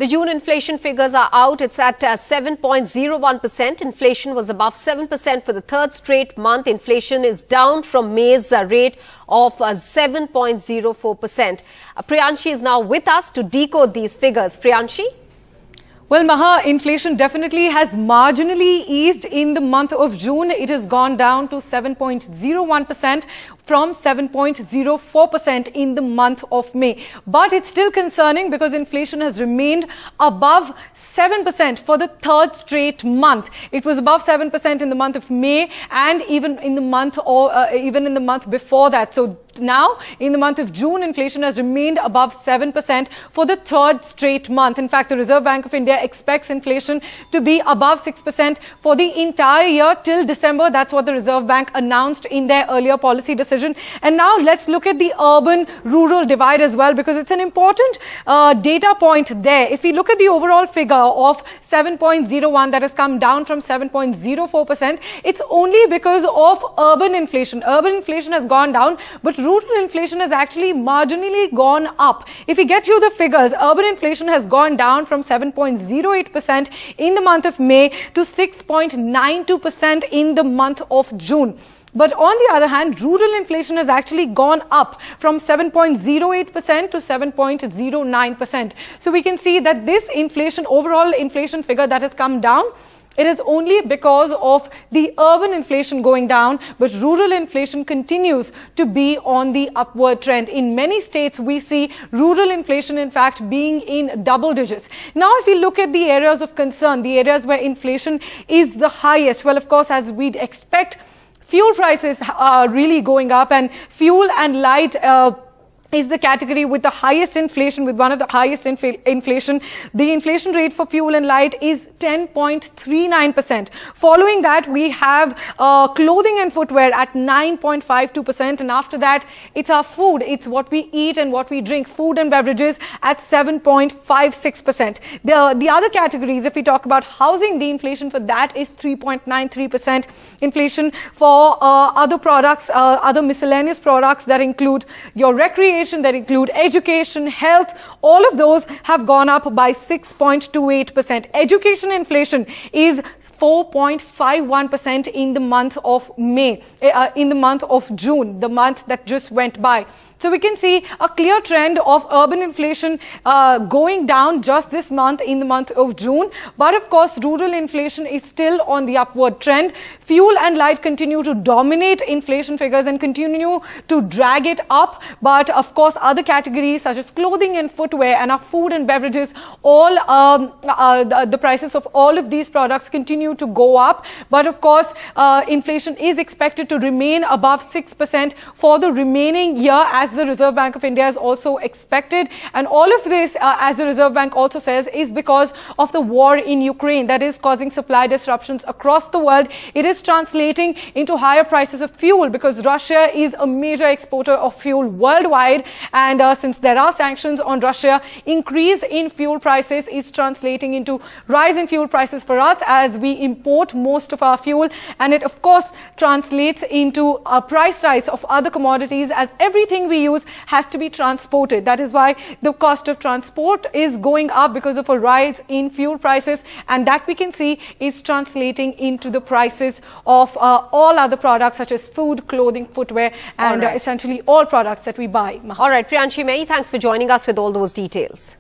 The June inflation figures are out. It's at 7.01%. Inflation was above 7% for the third straight month. Inflation is down from May's rate of 7.04%. Priyanshi is now with us to decode these figures. Priyanshi? Well, Maha, inflation definitely has marginally eased in the month of June. It has gone down to 7.01% from 7.04% in the month of May. But it's still concerning because inflation has remained above 7% for the third straight month. It was above 7% in the month of May and even in the month before that. So now, in the month of June, inflation has remained above 7% for the third straight month. In fact, the Reserve Bank of India expects inflation to be above 6% for the entire year till December. That's what the Reserve Bank announced in their earlier policy decision. And now let's look at the urban-rural divide as well, because it's an important data point there. If we look at the overall figure of 7.01 that has come down from 7.04%, it's only because of urban inflation. Urban inflation has gone down, but rural inflation has actually marginally gone up. If we get you the figures, urban inflation has gone down from 7.08% in the month of May to 6.92% in the month of June. But on the other hand, rural inflation has actually gone up from 7.08% to 7.09%. So we can see that this inflation, overall inflation figure that has come down, it is only because of the urban inflation going down, but rural inflation continues to be on the upward trend. In many states, we see rural inflation, in fact, being in double digits. Now, if we look at the areas of concern, the areas where inflation is the highest, well, of course, as we'd expect, fuel prices are really going up, and fuel and light is the category with the highest inflation, with one of the highest inflation. The inflation rate for fuel and light is 10.39%. Following that, we have clothing and footwear at 9.52%. And after that, it's our food. It's what we eat and what we drink, food and beverages at 7.56%. The other categories, if we talk about housing, the inflation for that is 3.93%. Inflation for other products, other miscellaneous products that include your recreation, that include education, health, all of those have gone up by 6.28%. Education inflation is 4.51% in the month of May, in the month of June, the month that just went by. So we can see a clear trend of urban inflation going down just this month in the month of June. But of course, rural inflation is still on the upward trend. Fuel and light continue to dominate inflation figures and continue to drag it up. But of course, other categories such as clothing and footwear and our food and beverages, all the prices of all of these products continue to go up. But of course, inflation is expected to remain above 6% for the remaining year, as the Reserve Bank of India has also expected. And all of this, as the Reserve Bank also says, is because of the war in Ukraine that is causing supply disruptions across the world. It is translating into higher prices of fuel because Russia is a major exporter of fuel worldwide. And since there are sanctions on Russia, increase in fuel prices is translating into rise in fuel prices for us as we import most of our fuel. And it, of course, translates into a price rise of other commodities as everything we use has to be transported. That is why the cost of transport is going up because of a rise in fuel prices, and that we can see is translating into the prices of all other products such as food, clothing, footwear, and essentially all products that we buy. All right, Priyanshi Mai, thanks for joining us with all those details.